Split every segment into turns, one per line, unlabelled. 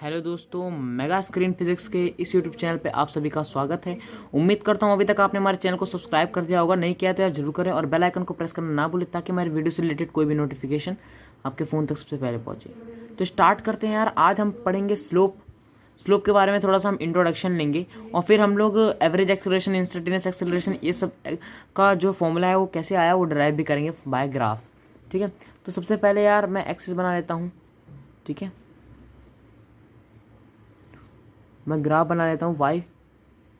Hello दोस्तों, mega screen physics के इस यूट्यूब चैनल पे आप सभी का स्वागत है। उम्मीद करता हूँ अभी तक आपने हमारे चैनल को सब्सक्राइब कर दिया होगा। नहीं किया तो यार जरूर करें और बेल आइकन को प्रेस करना ना भूलें ताकि हमारे वीडियो से रिलेटेड कोई भी नोटिफिकेशन आपके फ़ोन तक सबसे पहले पहुँचे। तो स्टार्ट करते हैं यार। आज हम पढ़ेंगे स्लोप के बारे में थोड़ा सा हम इंट्रोडक्शन लेंगे और फिर हम लोग एवरेज एक्सेलरेशन, इंस्टेंटेनियस एक्सेलरेशन, ये सब का जो फॉर्मूला है वो कैसे आया वो डिराइव भी करेंगे बाय ग्राफ। ठीक है, तो सबसे पहले यार मैं एक्सिस बना लेता हूँ। ठीक है, मैं ग्राफ बना लेता हूँ y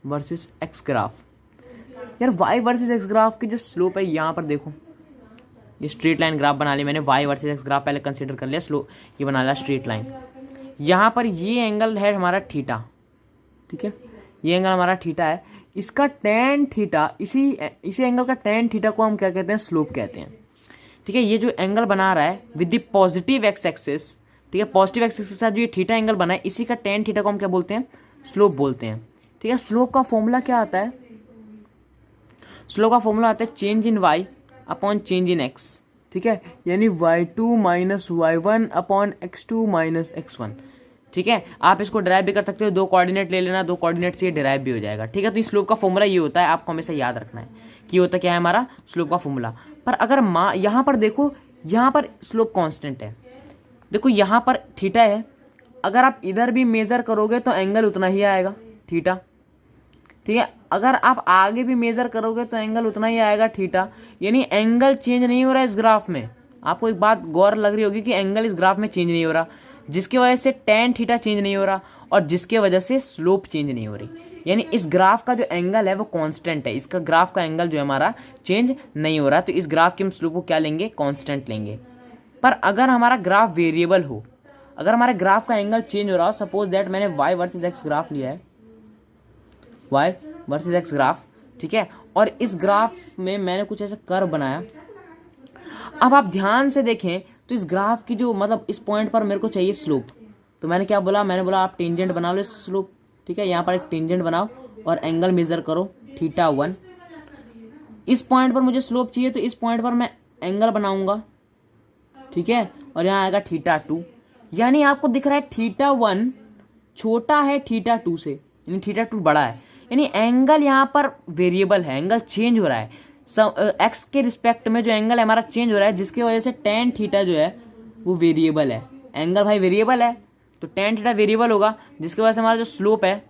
वर्सेस x ग्राफ। यार y वर्सेस x ग्राफ की जो स्लोप है यहाँ पर देखो, ये स्ट्रेट लाइन ग्राफ बना लिया मैंने। y वर्सेस x ग्राफ पहले कंसीडर कर लिया, स्लोप ये बना लिया स्ट्रेट लाइन। यहाँ पर ये एंगल है हमारा थीटा। ठीक है, ये एंगल हमारा थीटा है। इसका tan थीटा, इसी एंगल का tan थीटा को हम क्या कहते हैं? स्लोप कहते हैं। ठीक है, ये जो एंगल बना रहा है with the positive x axis, ठीक है, पॉजिटिव एक्सिस के साथ जो ये थीटा एंगल बना है, इसी का tan थीटा को हम क्या बोलते हैं? स्लोप बोलते हैं। ठीक है, स्लोप का फॉर्मूला क्या आता है? स्लोप का फॉर्मूला आता है change in y upon change in x। ठीक है, यानी y2 minus y1 upon x2 minus x1। ठीक है, आप इसको डिराइव भी कर सकते हो, दो कोऑर्डिनेट ले लेना, दो कोऑर्डिनेट से ये डिराइव भी हो जाएगा। ठीक है, तो इस स्लोप का फॉर्मूला ये होता है, आपको हमेशा याद रखना है कि होता क्या है हमारा स्लोप का फॉर्मूला। पर अगर यहाँ पर देखो, यहाँ पर स्लोप कांस्टेंट है। देखो यहाँ पर थीटा है, अगर आप इधर भी मेज़र करोगे तो एंगल उतना ही आएगा थीटा। ठीक है, अगर आप आगे भी मेज़र करोगे तो एंगल उतना ही आएगा थीटा। यानी एंगल चेंज नहीं हो रहा है इस ग्राफ में। आपको एक बात गौर लग रही होगी कि एंगल इस ग्राफ में चेंज नहीं हो रहा, जिसकी वजह से tan थीटा चेंज नहीं हो रहा और जिसके वजह से स्लोप चेंज नहीं हो रही। यानी इस ग्राफ का जो एंगल है वो कांस्टेंट है। इसका ग्राफ का एंगल जो है हमारा चेंज नहीं हो रहा, तो इस ग्राफ के हम स्लोप को क्या लेंगे? कांस्टेंट लेंगे। पर अगर हमारा ग्राफ वेरिएबल हो, अगर हमारे ग्राफ का एंगल चेंज हो रहा हो, सपोज दैट मैंने y वर्सेस x ग्राफ लिया है, y वर्सेस x ग्राफ। ठीक है, और इस ग्राफ में मैंने कुछ ऐसा कर्व बनाया। अब आप ध्यान से देखें तो इस ग्राफ की जो मतलब इस पॉइंट पर मेरे को चाहिए स्लोप, तो मैंने क्या बोला? मैंने बोला आप टेंजेंट बना लो स्लोप। ठीक है, यहाँ पर एक टेंजेंट बनाओ और एंगल मेजर करो θ1। इस पॉइंट पर मुझे स्लोप चाहिए, तो इस पॉइंट पर मैं एंगल बनाऊंगा। ठीक है, और यहाँ आएगा θ2। यानी आपको दिख रहा है θ1 छोटा है θ2 से, यानी θ2 बड़ा है। यानी एंगल यहाँ पर वेरिएबल है, एंगल चेंज हो रहा है। एक्स के रिस्पेक्ट में जो एंगल है हमारा चेंज हो रहा है, जिसकी वजह से tan थीटा जो है वो वेरिएबल है। एंगल भाई वेरिएबल है तो tan थीटा वेरिएबल होगा, जिसकी वजह से हमारा जो स्लोप है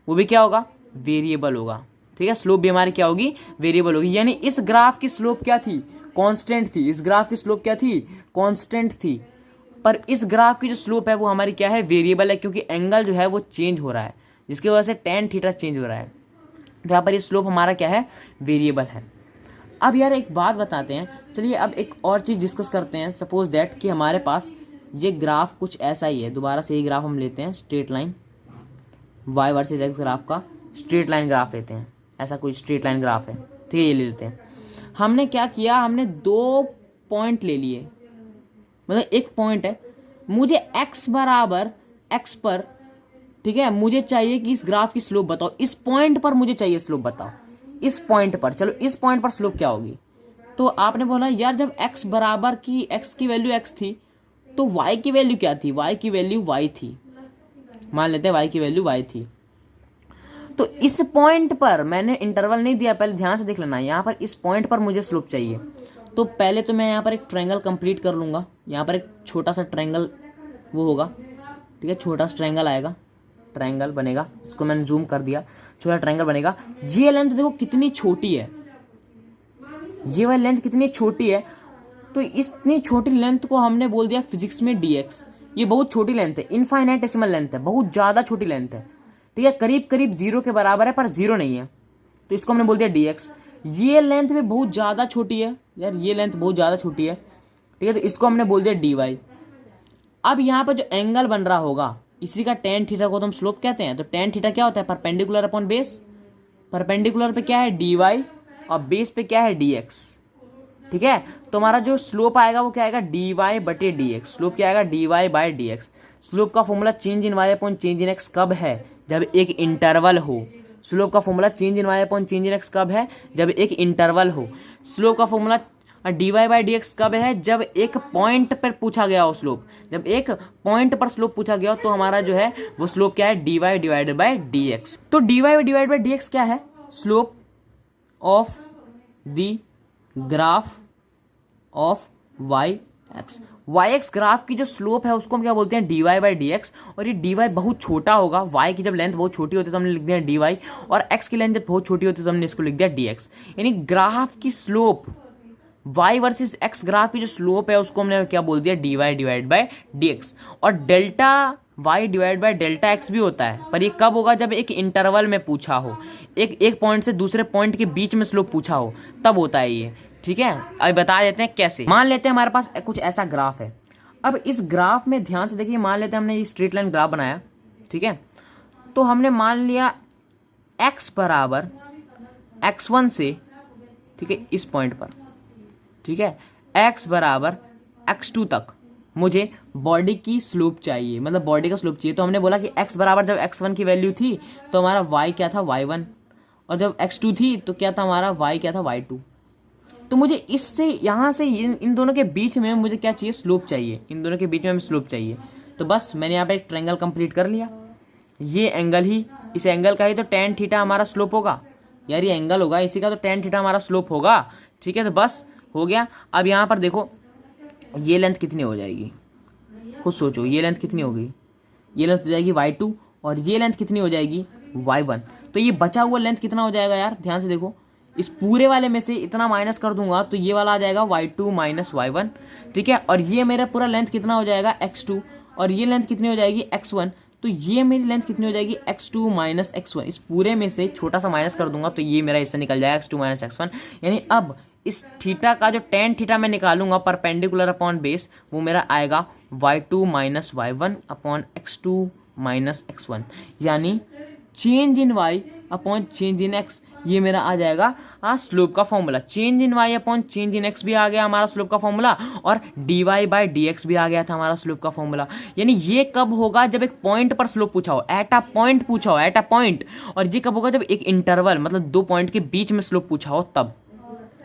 वो भी क्या होगा? वेरिएबल होगा। ठीक है, स्लोप भी हमारी क्या होगी? वेरिएबल होगी। यानी इस ग्राफ की स्लोप क्या थी? कांस्टेंट थी। इस ग्राफ की स्लोप क्या थी? कांस्टेंट थी। पर इस ग्राफ की जो स्लोप है वो हमारी क्या है? वेरिएबल है, क्योंकि एंगल जो है वो चेंज हो रहा है, जिसकी वजह से tan थीटा चेंज हो रहा है। तो यहाँ पर ये स्लोप हमारा क्या है? वेरिएबल है। अब यार एक बात बताते हैं, चलिए अब एक और चीज़ डिस्कस करते हैं। सपोज दैट कि हमारे पास ये ग्राफ कुछ ऐसा ही है। दोबारा से ये ग्राफ हम लेते हैं, straight line y versus x graph का स्ट्रेट लाइन ग्राफ लेते हैं। ऐसा कोई स्ट्रेट लाइन ग्राफ है, ठीक है, ये ले लेते हैं। हमने क्या किया? हमने दो पॉइंट ले लिए, मतलब एक पॉइंट है, मुझे x बराबर x पर, ठीक है, मुझे चाहिए कि इस ग्राफ की स्लोप बताओ। इस पॉइंट पर मुझे चाहिए स्लोप बताओ, इस पॉइंट पर। चलो इस पॉइंट पर स्लोप क्या होगी? तो आपने बोला यार जब x बराबर की x की वैल्यू x थी तो y की वैल्यू क्या थी? y की वैल्यू y थी। मान लेते हैं y की वैल्यू y थी। तो इस पॉइंट पर मैंने इंटरवल नहीं दिया, पहले ध्यान से देख लेना। यहाँ पर इस पॉइंट पर मुझे स्लोप चाहिए, तो पहले तो मैं यहाँ पर एक ट्रायंगल कंप्लीट कर लूँगा। यहाँ पर एक छोटा सा ट्रायंगल वो होगा, ठीक है, छोटा सा ट्रायंगल आएगा, ट्रायंगल बनेगा। इसको मैंने जूम कर दिया, छोटा ट्रायंगल बनेगा। ये लेंथ देखो कितनी छोटी है, ये वाली लेंथ कितनी छोटी है। तो इतनी छोटी लेंथ को हमने बोल दिया फिजिक्स में dx। ये बहुत छोटी लेंथ है, इनफाइनाइटेसिमल लेंथ है, बहुत ज़्यादा छोटी लेंथ है। ठीक है, करीब करीब जीरो के बराबर है पर जीरो नहीं है, तो इसको हमने बोल दिया dx। ये लेंथ भी बहुत ज़्यादा छोटी है यार, ये लेंथ बहुत ज़्यादा छोटी है। ठीक है, तो इसको हमने बोल दिया dy। अब यहाँ पर जो एंगल बन रहा होगा इसी का tan थीटा को तो हम स्लोप कहते हैं। तो tan थीटा क्या होता है? Perpendicular upon base. परपेंडिकुलर पे क्या है? dy और बेस पे क्या है? dx। ठीक है, तो हमारा जो स्लोप आएगा वो क्या आएगा? dy बटे dx। स्लोप क्या आएगा? dy by dx। स्लोप का formula change in y upon change in x कब है? जब एक इंटरवल हो। स्लोप का formula change in y upon change in x कब है? जब एक इंटरवल हो। स्लोप का फॉर्मूला और dy बाई डी एक्स कब है, जब एक पॉइंट पर पूछा गया हो स्लोप, जब एक पॉइंट पर स्लोप पूछा गया हो तो हमारा जो है वो स्लोप क्या है, dy divided by d x. तो dy divided by d x क्या है, slope of the graph of y x. Y x graph की जो स्लोप है उसको हम क्या बोलते हैं, d y by d x. और ये डी वाई बहुत छोटा होगा, वाई की जब लेंथ बहुत छोटी होती है तो हमने लिख दिया डी वाई, और एक्स की लेंथ जब बहुत छोटी होती है तो हमने इसको लिख दिया डी एक्स। यानी ग्राफ की slope y versus x graph की जो स्लोप है उसको हमने क्या बोल दिया, d y divide by d x. और delta y divide by delta x भी होता है, पर ये कब होगा, जब एक इंटरवल में पूछा हो, एक पॉइंट से दूसरे पॉइंट के बीच में स्लोप पूछा हो, तब होता है ये। ठीक है, अब बता देते हैं कैसे। मान लेते हैं हमारे पास कुछ ऐसा ग्राफ है। अब इस ग्राफ में ध्यान से देखिए, मान लेते हैं हमने ये स्ट्रेट लाइन ग्राफ बनाया, ठीक है। तो हमने मान लिया x बराबर x1 से, ठीक है, इस पॉइंट पर, ठीक है, x बराबर x2 तक मुझे बॉडी की स्लोप चाहिए, मतलब बॉडी का स्लोप चाहिए। तो हमने बोला कि x बराबर जब x1 की वैल्यू थी तो हमारा y क्या था, y1, और जब x2 थी तो क्या था हमारा y क्या था, y2। तो मुझे इससे यहाँ से इन दोनों के बीच में मुझे क्या चाहिए, स्लोप चाहिए, इन दोनों के बीच में हमें स्लोप चाहिए। तो बस मैंने यहाँ पे एक ट्रायंगल कंप्लीट कर लिया। ये एंगल ही, इस एंगल का ही तो tan थीटा हमारा स्लोप होगा यार, ये एंगल होगा इसी का तो tan थीटा हमारा स्लोप होगा। ठीक है, तो बस हो गया। अब यहाँ पर देखो ये लेंथ कितनी हो जाएगी, खुद सोचो, ये लेंथ कितनी होगी, ये लेंथ हो जाएगी y2, और ये लेंथ कितनी हो जाएगी, y1। तो ये बचा हुआ लेंथ कितना हो जाएगा यार, ध्यान से देखो, इस पूरे वाले में से इतना माइनस कर दूंगा तो ये वाला आ जाएगा y2 माइनस y1। ठीक है, और ये मेरा पूरा लेंथ कितना हो जाएगा, x2, और ये लेंथ कितनी हो जाएगी, x1। तो ये मेरी लेंथ कितनी हो जाएगी, x2 माइनस x1। इस पूरे में से छोटा सा माइनस कर दूंगा तो ये मेरा हिस्सा निकल जाएगा x2 माइनस x1। यानी अब इस थीटा का जो tan थीटा मैं निकालूंगा परपेंडिकुलर अपॉन बेस, वो मेरा आएगा y2 minus y1 upon x2 minus x1, यानी change in y upon change in x। ये मेरा आ जाएगा स्लोप का formula. Change in y upon change in x भी आ गया हमारा स्लोप का फॉर्मूला, और dy बाई डी एक्स भी आ गया था हमारा स्लोप का फॉर्मूला। यानी ये कब होगा, जब एक पॉइंट पर स्लोप पूछा हो, एट अ पॉइंट पूछा हो, एट अ पॉइंट। और ये कब होगा, जब एक इंटरवल मतलब दो पॉइंट के बीच में स्लोप पूछा हो तब।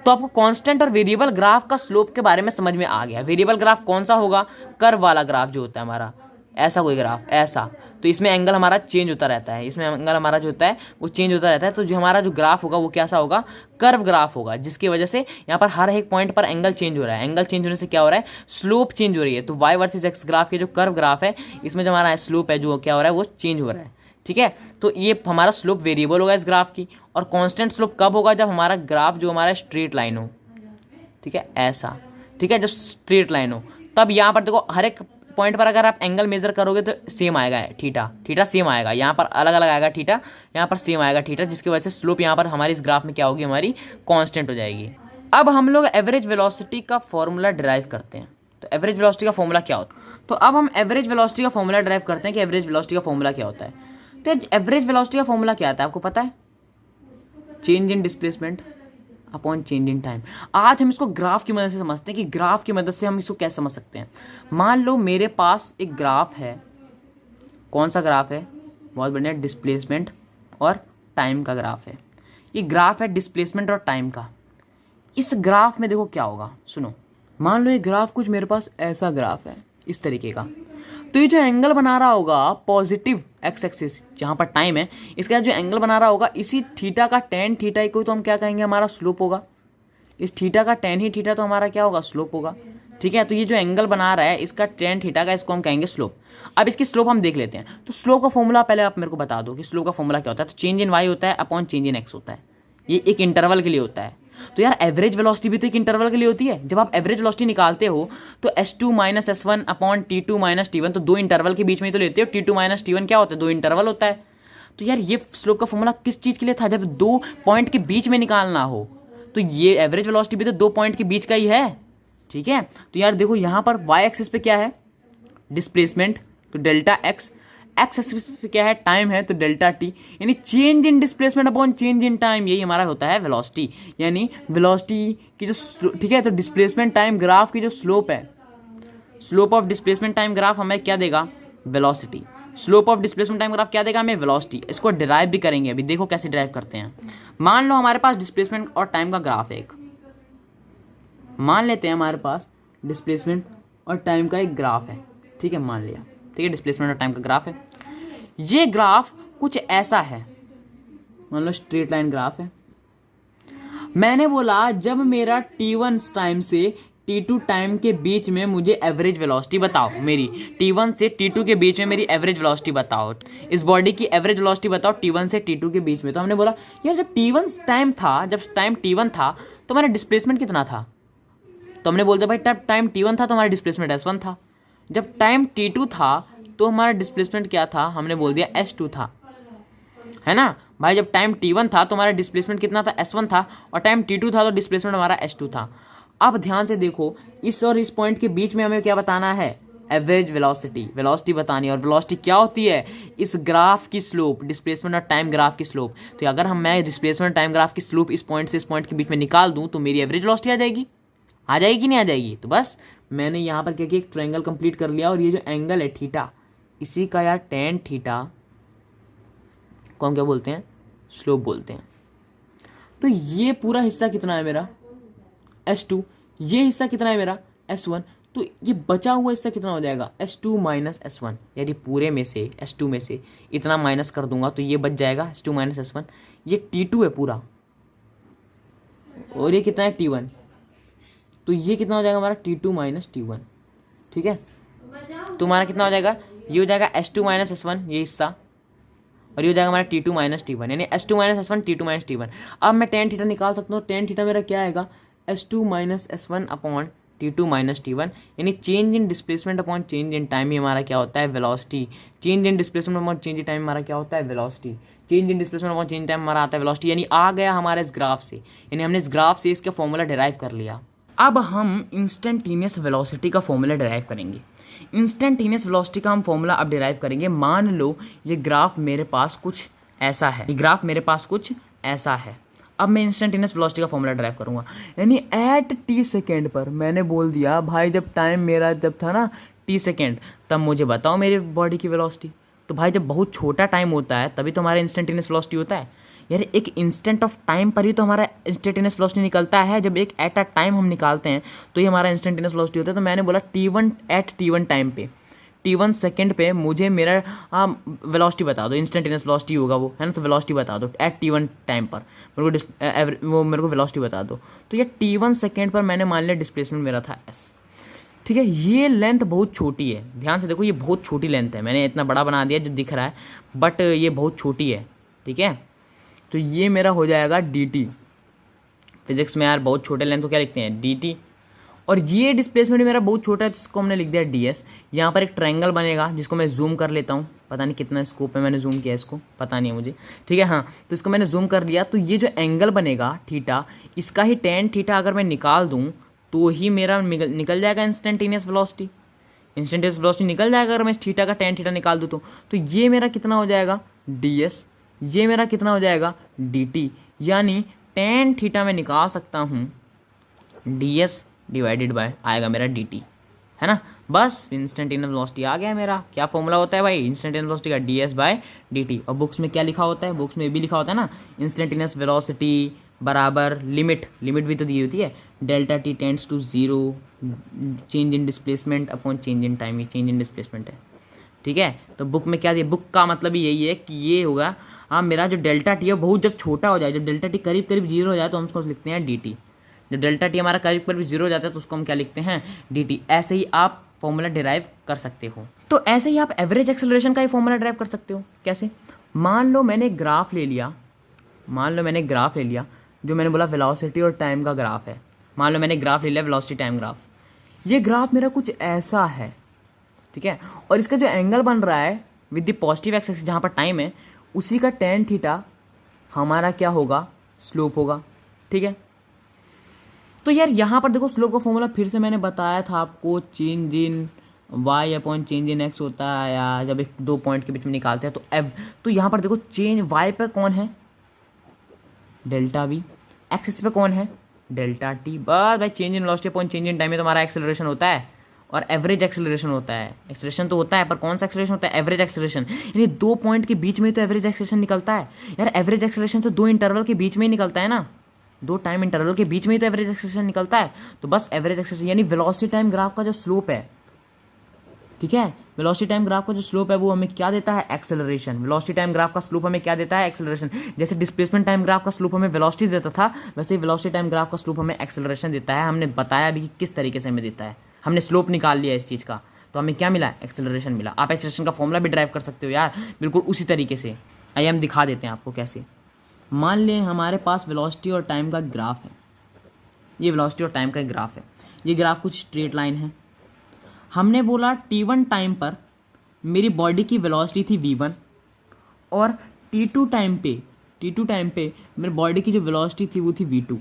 तो आपको कांस्टेंट और वेरिएबल ग्राफ का स्लोप के बारे में समझ में आ गया। वेरिएबल ग्राफ कौन सा होगा, कर्व वाला ग्राफ जो होता है हमारा, ऐसा कोई ग्राफ, ऐसा। तो इसमें एंगल हमारा चेंज होता रहता है, इसमें एंगल हमारा जो होता है वो चेंज होता रहता है। तो जो हमारा जो ग्राफ होगा वो कैसा होगा, कर्व ग्राफ होगा, जिसकी वजह से यहाँ पर हर एक पॉइंट पर एंगल चेंज हो रहा है। एंगल चेंज होने से क्या हो रहा है, स्लोप चेंज हो रही है। तो y वर्सेस x ग्राफ के जो कर्व ग्राफ है, इसमें जो हमारा स्लोप है जो क्या हो रहा है, वो चेंज हो रहा है। ठीक है, तो ये हमारा स्लोप वेरिएबल होगा इस ग्राफ की। और कांस्टेंट स्लोप कब होगा, जब हमारा ग्राफ जो हमारा स्ट्रेट लाइन हो, ठीक है, ऐसा। ठीक है, जब स्ट्रेट लाइन हो तब यहाँ पर देखो हर एक पॉइंट पर अगर आप एंगल मेजर करोगे तो सेम आएगा, थीटा सेम आएगा। यहाँ पर अलग अलग आएगा थीटा, यहाँ पर सेम आएगा थीटा, जिसकी वजह से स्लोप यहाँ पर हमारी इस ग्राफ में क्या होगी, हमारी कांस्टेंट हो जाएगी। अब हम लोग एवरेज वेलोसिटी का फॉर्मूला डिराइव करते हैं। तो एवरेज वेलोसिटी का फॉर्मूला क्या होता है, तो अब हम एवरेज वेलोसिटी का फॉर्मूला डिराइव करते हैं कि एवरेज वेलोसिटी का फॉर्मूला क्या होता है। तो एवरेज वेलोसिटी का फॉर्मूला क्या आता है, आपको पता है, change in displacement upon change in time. आज हम इसको ग्राफ की मदद से समझते हैं कि ग्राफ की मदद से हम इसको कैसे समझ सकते हैं। मान लो मेरे पास एक ग्राफ है, कौन सा ग्राफ है, बहुत बढ़िया, डिस्प्लेसमेंट और टाइम का ग्राफ है। ये ग्राफ है डिस्प्लेसमेंट और टाइम का। इस ग्राफ में देखो क्या होगा, सुनो, मान लो ये ग्राफ कुछ मेरे पास ऐसा ग्राफ है इस तरीके का। तो ये जो एंगल बना रहा होगा पॉजिटिव एक्स एक्सिस जहाँ पर टाइम है, इसका जो एंगल बना रहा होगा, इसी थीटा का tan थीटा को तो हम क्या कहेंगे, हमारा स्लोप होगा। इस थीटा का tan ही थीटा तो हमारा क्या होगा, स्लोप होगा। ठीक है, तो ये जो एंगल बना रहा है इसका tan थीटा का, इसको हम कहेंगे स्लोप। अब इसकी स्लोप हम देख लेते हैं। तो स्लोप का फॉर्मूला पहले आप मेरे को बता दो कि स्लोप का फॉर्मूला क्या होता है। तो चेंज इन y होता है अपॉन चेंज इन x होता है, ये एक इंटरवल के लिए होता है। तो यार एवरेज वेलोसिटी भी तो एक इंटरवल के लिए होती है। जब आप एवरेज वेलोसिटी निकालते हो तो s2 minus s1 upon t2 minus t1, तो दो इंटरवल के बीच में ही तो लेते हो। t2 माइनस t1 क्या होता है, दो इंटरवल होता है। तो यार ये स्लोप का फॉर्मूला किस चीज़ के लिए था, जब दो पॉइंट के बीच में निकालना हो। तो ये एवरेज वेलोसिटी भी तो दो पॉइंट के बीच का ही है। ठीक है, तो यार देखो यहाँ पर y एक्सिस पे क्या है, डिस्प्लेसमेंट, तो डेल्टा x एक्सिस पे क्या है, टाइम है, तो डेल्टा t। यानी change in displacement upon change in time, यही हमारा होता है वेलोसिटी। यानी वेलोसिटी की जो, ठीक है, तो डिस्प्लेसमेंट टाइम ग्राफ की जो स्लोप है, slope of displacement time graph हमें क्या देगा, velocity. Slope of displacement time graph क्या देगा हमें, वेलोसिटी। इसको डिराइव भी करेंगे, अभी देखो कैसे डिराइव करते हैं। मान लो हमारे पास डिस्प्लेसमेंट और टाइम का ग्राफ है एक, मान लेते हैं हमारे पास डिस्प्लेसमेंट और टाइम का एक ग्राफ है, ठीक है, मान लिया, ठीक है, डिस्प्लेसमेंट और टाइम का ग्राफ है। ये ग्राफ कुछ ऐसा है, मान लो स्ट्रेट लाइन ग्राफ है। मैंने बोला जब मेरा t1 टाइम से t2 टाइम के बीच में मुझे एवरेज वेलोसिटी बताओ, मेरी t1 से t2 के बीच में मेरी एवरेज वेलोसिटी बताओ, इस बॉडी की एवरेज वेलोसिटी बताओ t1 से t2 के बीच में। तो हमने बोला यार जब t1 टाइम था, जब टाइम t1 था तो हमारा डिस्प्लेसमेंट कितना था, तो हमने बोलते भाई तब टाइम t1 था तो हमारा डिस्प्लेसमेंट s1 था। जब टाइम t2 था तो हमारा डिस्प्लेसमेंट क्या था, हमने बोल दिया s2 था, है ना भाई। जब टाइम t1 था तो हमारा डिस्प्लेसमेंट कितना था, s1 था, और टाइम t2 था तो डिस्प्लेसमेंट हमारा s2 था। अब ध्यान से देखो, इस और इस पॉइंट के बीच में हमें क्या बताना है, एवरेज वेलोसिटी, वेलोसिटी बतानी है। और वेलोसिटी क्या होती है, इस ग्राफ की स्लोप, डिस्प्लेसमेंट और टाइम ग्राफ की स्लोप। तो अगर मैं डिस्प्लेसमेंट टाइम ग्राफ की स्लोप इस पॉइंट से इस पॉइंट के बीच में निकाल दूं तो मेरी एवरेज वेलोसिटी आ जाएगी, आ जाएगी नहीं आ जाएगी। तो बस मैंने यहाँ पर क्या किया, एक ट्रायंगल कंप्लीट कर लिया। और ये जो एंगल है थीटा, इसी का यार टेन थीटा को हम क्या बोलते हैं, स्लोप बोलते हैं। तो ये पूरा हिस्सा कितना है मेरा, S2, ये हिस्सा कितना है मेरा, S1। तो ये बचा हुआ हिस्सा कितना हो जाएगा, S2 माइनस S1। यदि पूरे में से S2 में से इतना माइनस कर दूंगा तो ये बच जाएगा S2 माइनस S1। ये T2 है पूरा, और ये कितना है T1, तो ये कितना हो जाएगा हमारा T2 माइनस T1, ठीक है। तो हमारा कितना हो जाएगा, ये हो जाएगा S2 माइनस S1 ये हिस्सा, और ये हो जाएगा हमारा T2 माइनस T1, यानी S2 minus S1 T2 minus T1। अब मैं टेन थीटा निकाल सकता हूँ, टेन थीटा मेरा क्या आएगा, S2 minus S1 upon T2 minus T1, यानी change in displacement upon change in time ही हमारा क्या होता है, velocity. Change in displacement upon change in time हमारा क्या होता है, velocity. Change in displacement upon change in time हमारा आता है वेलोसिटी, यानी आ गया हमारे इस ग्राफ से, यानी हमने इस ग्राफ से इसका फॉर्मूला डिराइव कर लिया। अब हम इंस्टेंटेनियस वेलोसिटी का फॉर्मूला डिराइव करेंगे। इंस्टेंटेनियस वेलोसिटी का हम फॉर्मूला अब डिराइव करेंगे। मान लो ये ग्राफ मेरे पास कुछ ऐसा है, ये ग्राफ मेरे पास कुछ ऐसा है। अब मैं इंस्टेंटेनियस वेलोसिटी का फॉर्मूला ड्राइव करूंगा, यानी एट t सेकेंड पर मैंने बोल दिया भाई जब टाइम मेरा जब था ना t सेकेंड, तब मुझे बताओ मेरी बॉडी की वेलोसिटी। तो भाई जब बहुत छोटा टाइम होता है तभी तो हमारा इंस्टेंटेनियस वेलोसिटी होता है यार, एक इंस्टेंट ऑफ टाइम पर ही तो हमारा इंस्टेंटेनियस वेलोसिटी निकलता है। जब एक एट अ टाइम हम निकालते हैं तो ये हमारा इंस्टेंटेनियस वेलोसिटी होता है। तो मैंने बोला T1 एट T1 टाइम पे, T1 सेकेंड पे मुझे मेरा वेलोसिटी बता दो, इंस्टेंटेनियस वेलोसिटी होगा वो, है ना। तो वेलोसिटी बता दो एट T1 टाइम पर, मेरे को वेलोसिटी बता दो। तो ये T1 सेकेंड पर मैंने मान लिया डिस्प्लेसमेंट मेरा था S, ठीक है। ये लेंथ बहुत छोटी है, ध्यान से देखो ये बहुत छोटी लेंथ है, मैंने इतना बड़ा बना दिया जो दिख रहा है, बट ये बहुत छोटी है, ठीक है। तो ये मेरा हो जाएगा dt। फिजिक्स में यार बहुत छोटे लेंथ को क्या लिखते हैं, dt। और ये डिस्प्लेसमेंट मेरा बहुत छोटा है जिसको हमने लिख दिया ds। यहाँ पर एक ट्रायंगल बनेगा जिसको मैं जूम कर लेता हूँ, पता नहीं कितना स्कोप में मैंने जूम किया इसको, पता नहीं है मुझे, ठीक है। हाँ, तो इसको मैंने जूम कर लिया। तो ये जो एंगल बनेगा थीटा, इसका ही टेन थीटा अगर मैं निकाल दूँ तो ही मेरा निकल जाएगा इंस्टेंटेनियस वेलोसिटी। इंस्टेंटेनियस वेलोसिटी निकल जाएगा अगर मैं इस थीटा का टेन थीटा निकाल दूँ तो ये मेरा कितना हो जाएगा ds, ये मेरा कितना हो जाएगा dt, यानी टेन थीटा में निकाल सकता हूँ ds डिवाइडेड बाय आएगा मेरा dt, है ना। बस इंस्टेंटेनियस वेलोसिटी आ गया मेरा। क्या फॉर्मूला होता है भाई इंस्टेंटेनियस वेलोसिटी का, ds बाय dt। और बुक्स में क्या लिखा होता है, बुक्स में भी लिखा होता है ना, इंस्टेंटेनियस वेलोसिटी बराबर लिमिट, लिमिट भी तो दी होती है, delta t tends to 0 change in displacement upon change in time, ये चेंज इन डिस्प्लेसमेंट है, ठीक है। तो बुक में क्या दिया, बुक का मतलब यही है कि ये होगा मेरा जो डेल्टा टी है बहुत जब छोटा हो जाए, जब डेल्टा टी करीब करीब 0 हो जाए तो हम उसको लिखते हैं dt। जब डेल्टा टी हमारा करीब करीब 0 हो जाता है तो उसको हम क्या लिखते हैं dt। ऐसे ही आप फॉर्मूला डिराइव कर सकते हो। तो ऐसे ही आप एवरेज एक्सेलरेशन का ही फॉर्मूला डिराइव कर सकते हो। कैसे, मान लो मैंने ग्राफ ले लिया, मान लो मैंने ग्राफ ले लिया जो मैंने बोला वेलोसिटी और टाइम का ग्राफ है। मान लो मैंने ग्राफ ले लिया वेलोसिटी टाइम ग्राफ, ये ग्राफ मेरा कुछ ऐसा है, ठीक है। और इसका जो एंगल बन रहा है विद द पॉजिटिव एक्सिस जहाँ पर टाइम है, उसी का टेन थीटा हमारा क्या होगा, स्लोप होगा, ठीक है। तो यार यहाँ पर देखो स्लोप का फॉर्मूला फिर से मैंने बताया था आपको, change in y upon change in x होता है, या जब एक दो पॉइंट के बीच में निकालते हैं तो एव। तो यहाँ पर देखो चेंज y पर कौन है, डेल्टा v, एक्सिस पे कौन है, डेल्टा t। बस भाई change in velocity upon change in time में तो हमारा एक्सेलरेशन होता है और एवरेज एक्सेलरेशन होता है। एक्सेलरेशन तो होता है पर कौन सा एक्सेलरेशन होता है, एवरेज एक्सेलरेशन, यानी दो पॉइंट के बीच में तो एवरेज एक्सेलरेशन निकलता है यार। एवरेज एक्सेलरेशन तो दो इंटरवल के बीच में ही निकलता है ना, दो टाइम इंटरवल के बीच में ही तो एवरेज एक्सेलरेशन निकलता है। तो बस एवरेज एक्सेलरेशन यानी वेलोसिटी टाइम ग्राफ का जो स्लोप है, ठीक है, वेलोसिटी टाइम ग्राफ का जो स्लोप है वो हमें क्या देता है, एक्सेलरेशन। वेलोसिटी टाइम ग्राफ का स्लोप हमें क्या देता है, एक्सेलरेशन। जैसे डिस्प्लेसमेंट टाइम ग्राफ का स्लोप हमें वेलोसिटी देता था, वैसे ही वेलोसिटी टाइम ग्राफ का स्लोप हमें एक्सेलरेशन देता है। हमने बताया भी कि किस तरीके से हमें देता है, हमने स्लोप निकाल लिया इस चीज़ का, तो हमें क्या मिला, एक्सेलरेशन मिला। आप एक्सेलरेशन का फॉर्मूला भी ड्राइव कर सकते हो यार, बिल्कुल उसी तरीके से। आइए हम दिखा देते हैं आपको कैसे। मान लें हमारे पास वेलोसिटी और टाइम का ग्राफ है, ये वेलोसिटी और टाइम का ग्राफ है, ये ग्राफ कुछ स्ट्रेट लाइन है। हमने बोला t1 टाइम पर मेरी बॉडी की वेलोसिटी थी v1 और t2 टाइम पे मेरी बॉडी की जो वेलोसिटी थी वो थी v2।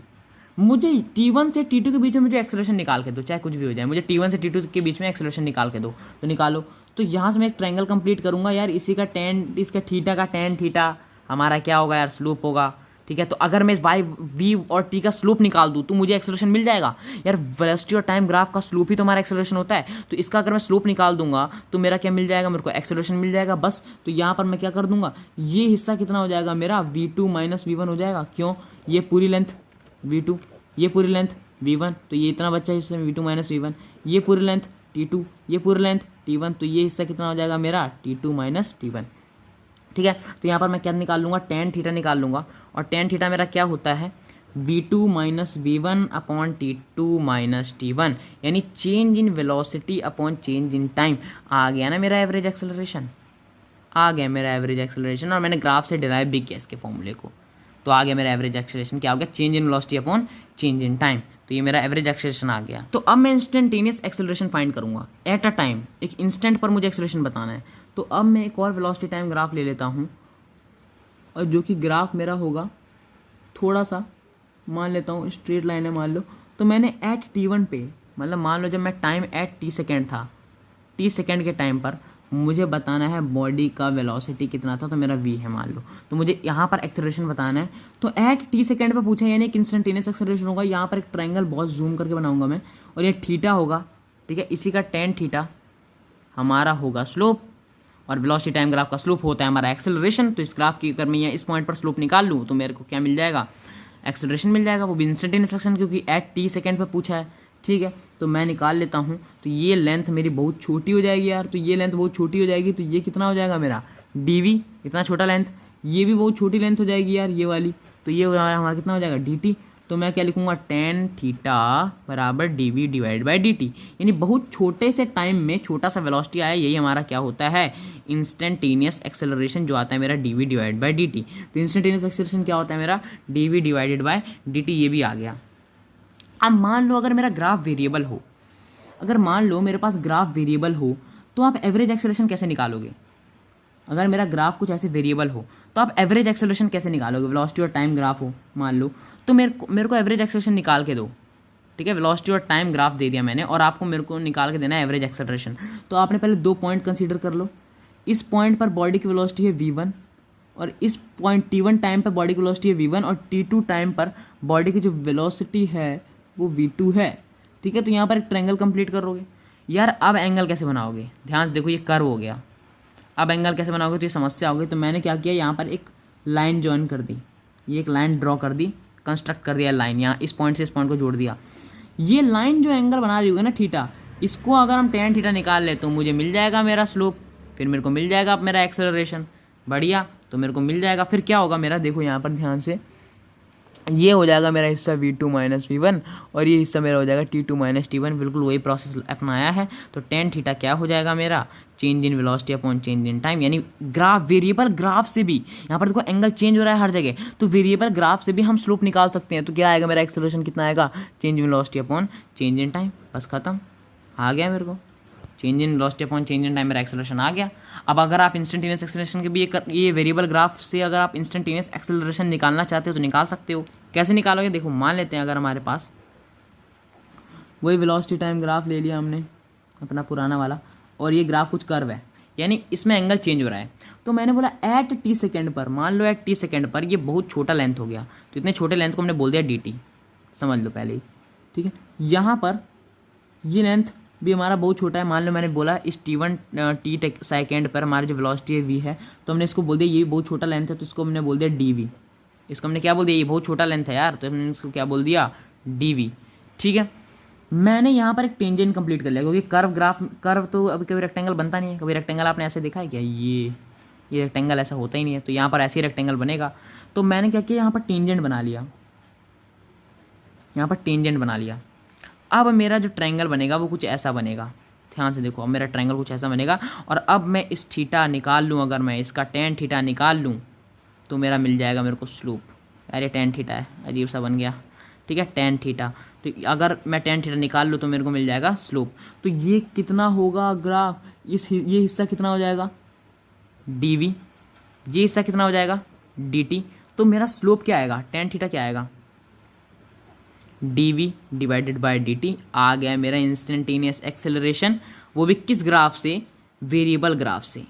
मुझे t1 से t2 के बीच में मुझे एक्सेलरेशन निकाल के दो, चाहे कुछ भी हो जाए, मुझे t1 से t2 के बीच में एक्सेलरेशन निकाल के दो। तो निकालो। तो यहाँ से मैं एक ट्रायंगल कंप्लीट करूँगा यार, इसी का टेन, इसका थीटा का टेन थीटा हमारा क्या होगा यार, स्लोप होगा। ठीक है, तो अगर मैं इस वाई वी और टी का स्लोप निकाल दूँ तो मुझे एक्सेलरेशन मिल जाएगा यार। वेलोसिटी और टाइम ग्राफ का स्लोप ही तो हमारा एक्सेलरेशन होता है, तो इसका अगर मैं स्लोप निकाल दूंगा तो मेरा क्या मिल जाएगा, मेरे को एक्सेलरेशन मिल जाएगा बस। तो यहाँ पर मैं क्या कर दूंगा, ये हिस्सा कितना हो जाएगा मेरा, v2 माइनस v1 हो जाएगा। क्यों, ये पूरी लेंथ v2, ये पूरी लेंथ v1, तो ये इतना बच्चा हिस्सा v2 माइनस v1, ये पूरी लेंथ t2, ये पूरी लेंथ t1, तो ये हिस्सा कितना हो जाएगा मेरा t2 माइनस t1। ठीक है, तो यहाँ पर मैं क्या निकाल लूँगा, टेन थीटा निकाल लूँगा, और टेन थीटा मेरा क्या होता है, v2 minus v1 upon t2 minus t1, यानी change in velocity upon change in time. आ गया ना मेरा एवरेज एक्सेलरेशन, आ गया मेरा एवरेज एक्सेलरेशन। और मैंने ग्राफ से डिराइव भी किया इसके फॉर्मूले को, तो आ गया मेरा एवरेज एक्सेलरेशन। क्या हो गया, change in velocity upon change in time. तो ये मेरा एवरेज एक्सेलरेशन आ गया। तो अब मैं इंस्टेंटेनियस एक्सेलरेशन फाइंड करूँगा एट अ टाइम, एक इंस्टेंट पर मुझे एक्सेलरेशन बताना है। तो अब मैं एक और वेलोसिटी टाइम ग्राफ ले लेता हूँ, और जो कि ग्राफ मेरा होगा थोड़ा सा, मान लेता हूँ स्ट्रेट लाइन है मान लो। तो मैंने एट t1 पे, मतलब मान लो जब मैं टाइम एट t सेकेंड था, t सेकेंड के टाइम पर मुझे बताना है बॉडी का वेलोसिटी कितना था, तो मेरा v है मान लो। तो मुझे यहाँ पर एक्सेलरेशन बताना है, तो एट t सेकेंड पर पूछा, यानी एक इंस्टेंटेनियस एक्सेलरेशन होगा। यहाँ पर एक ट्रायंगल बहुत जूम करके बनाऊंगा मैं, और ये थीटा होगा, ठीक है, इसी का टेन थीटा हमारा होगा स्लोप, और वेलोसिटी टाइम ग्राफ का स्लोप होता है हमारा एक्सेलरेशन। तो इस ग्राफ की अगर मैं इस पॉइंट पर स्लोप निकाल लूँ तो मेरे को क्या मिल जाएगा, एक्सेलरेशन मिल जाएगा, वो भी इंस्टेंटेनियस एक्सेलरेशन, क्योंकि एट t सेकेंड पे पूछा है। ठीक है, तो मैं निकाल लेता हूँ। तो ये लेंथ मेरी बहुत छोटी हो जाएगी यार, तो ये लेंथ बहुत छोटी हो जाएगी, तो ये कितना हो जाएगा मेरा dv, इतना छोटा लेंथ। ये भी बहुत छोटी लेंथ हो जाएगी यार, ये वाली, तो ये हमारा कितना हो जाएगा dt। तो मैं क्या लिखूंगा, टेन थीटा बराबर dv डिवाइड बाई dt, यानी बहुत छोटे से टाइम में छोटा सा वेलोसिटी आया, यही हमारा क्या होता है, इंस्टेंटेनियस एक्सेलरेशन जो आता है मेरा dv डिवाइड बाई dt। तो इंस्टेंटेनियस एक्सेलरेशन क्या होता है मेरा, dv डिवाइडेड बाई dt, ये भी आ गया। अब मान लो अगर मेरा ग्राफ वेरिएबल हो, अगर मान लो मेरे पास ग्राफ वेरिएबल हो, तो आप एवरेज एक्सेलरेशन कैसे निकालोगे। अगर मेरा ग्राफ कुछ ऐसे वेरिएबल हो तो आप एवरेज एक्सेलरेशन कैसे निकालोगे, वेलोसिटी और टाइम ग्राफ हो मान लो, तो मेरे को एवरेज एक्सेलरेशन निकाल के दो। ठीक है, वेलोसिटी और टाइम ग्राफ दे दिया मैंने, और आपको मेरे को निकाल के देना है एवरेज एक्सेलरेशन। तो आपने पहले दो पॉइंट कंसीडर कर लो। इस पॉइंट पर बॉडी की वेलोसिटी है v1, और इस पॉइंट t1 टाइम पर बॉडी की वेलोसिटी है v1, और t2 टाइम पर बॉडी की जो वेलोसिटी है वो v2 है। ठीक है, तो यहाँ पर एक ट्रायंगल कंप्लीट करोगे यार। अब एंगल कैसे बनाओगे, ध्यान से देखो, ये कर्व हो गया। अब एंगल कैसे बनाओगे तो ये समस्या हो गई। तो मैंने क्या किया, यहाँ पर एक लाइन ज्वाइन कर दी, ये एक लाइन ड्रॉ कर दी, कंस्ट्रक्ट कर दिया लाइन, यहाँ इस पॉइंट से इस पॉइंट को जोड़ दिया। ये लाइन जो एंगल बना रही होगी ना थीटा, इसको अगर हम टेन थीटा निकाल ले तो मुझे मिल जाएगा मेरा स्लोप, फिर मेरे को मिल जाएगा मेरा एक्सेलरेशन। बढ़िया, तो मेरे को मिल जाएगा। फिर क्या होगा मेरा, देखो यहाँ पर ध्यान से, ये हो जाएगा मेरा हिस्सा v2 माइनस v1, और ये हिस्सा मेरा हो जाएगा t2 माइनस t1। बिल्कुल वही प्रोसेस अपनाया है। तो टेन थीटा क्या हो जाएगा मेरा, change in velocity upon change in time, यानी ग्राफ, वेरिएबल ग्राफ से भी, यहाँ पर देखो एंगल चेंज हो रहा है हर जगह, तो वेरिएबल ग्राफ से भी हम स्लोप निकाल सकते हैं। तो क्या आएगा मेरा एक्सेलरेशन, कितना आएगा, change in velocity upon change in time. बस खत्म, आ गया मेरे को change in velocity upon change in time, मेरा एक्सेलरेशन आ गया। अब अगर आप इंस्टेंटेनियस एक्सेलरेशन के भी ये वेरिएबल ग्राफ से अगर आप इंस्टेंटेनियस एक्सेलरेशन निकालना चाहते हो तो निकाल सकते हो। कैसे निकालोगे, देखो मान लेते हैं अगर हमारे पास वही वेलोसिटी टाइम ग्राफ ले लिया हमने अपना पुराना वाला, और ये ग्राफ कुछ कर्व है, यानी इसमें एंगल चेंज हो रहा है। तो मैंने बोला एट t सेकेंड पर, मान लो एट t सेकेंड पर ये बहुत छोटा लेंथ हो गया, तो इतने छोटे लेंथ को हमने बोल दिया dt, समझ लो पहले ही। ठीक है, यहाँ पर ये लेंथ भी हमारा बहुत छोटा है, मान लो मैंने बोला इस t1 t सेकेंड पर हमारी जो वेलोसिटी है v है, तो हमने इसको बोल दिया ये बहुत छोटा लेंथ है, तो इसको हमने बोल दिया dv। इसको हमने क्या बोल दिया, ये बहुत छोटा लेंथ है यार, तो हमने इसको क्या बोल दिया, डी। ठीक है, मैंने यहाँ पर एक टेंजेंट कंप्लीट कर लिया, क्योंकि कर्व तो अभी कभी रेक्टेंगल बनता नहीं है। कभी रेक्टेंगल आपने ऐसे देखा है क्या, ये रेक्टेंगल ऐसा होता ही नहीं है, तो यहाँ पर ऐसे ही रेक्टेंगल बनेगा। तो मैंने क्या किया, यहाँ पर टेंजेंट बना लिया, यहाँ पर टेंजेंट बना लिया। अब मेरा जो ट्रायंगल बनेगा वो कुछ ऐसा बनेगा, ध्यान से देखो, अब मेरा ट्रायंगल कुछ ऐसा बनेगा। और अब मैं इस थीटा निकाल लूँ, अगर मैं इसका टेन थीटा निकाल लूँ तो मेरा मिल जाएगा मेरे को स्लोप। अरे टेन थीटा है, अजीब सा बन गया। ठीक है, टेन थीटा, तो अगर मैं टेन थीटा निकाल लूँ तो मेरे को मिल जाएगा स्लोप। तो ये कितना होगा ग्राफ, ये हिस्सा कितना हो जाएगा, डी वी, ये हिस्सा कितना हो जाएगा, डी टी। तो मेरा स्लोप क्या आएगा, टेन थीटा क्या आएगा, d v divided by d t. आ गया मेरा इंस्टेंटेनियस एक्सेलरेशन, वो भी किस ग्राफ से, वेरिएबल ग्राफ से,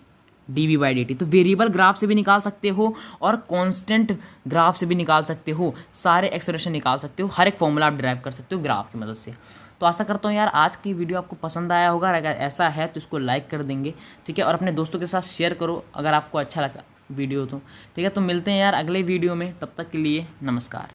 d v by d t. तो वेरिएबल ग्राफ से भी निकाल सकते हो और कांस्टेंट ग्राफ से भी निकाल सकते हो, सारे एक्सेलरेशन निकाल सकते हो, हर एक फॉर्मूला आप डिराइव कर सकते हो ग्राफ की मदद से। तो आशा करता हूँ यार आज की वीडियो आपको पसंद आया होगा, अगर ऐसा है तो इसको लाइक कर देंगे। ठीक है, और अपने दोस्तों के साथ शेयर करो अगर आपको अच्छा लगा वीडियो तो। ठीक है, तो मिलते हैं यार अगले वीडियो में, तब तक के लिए नमस्कार।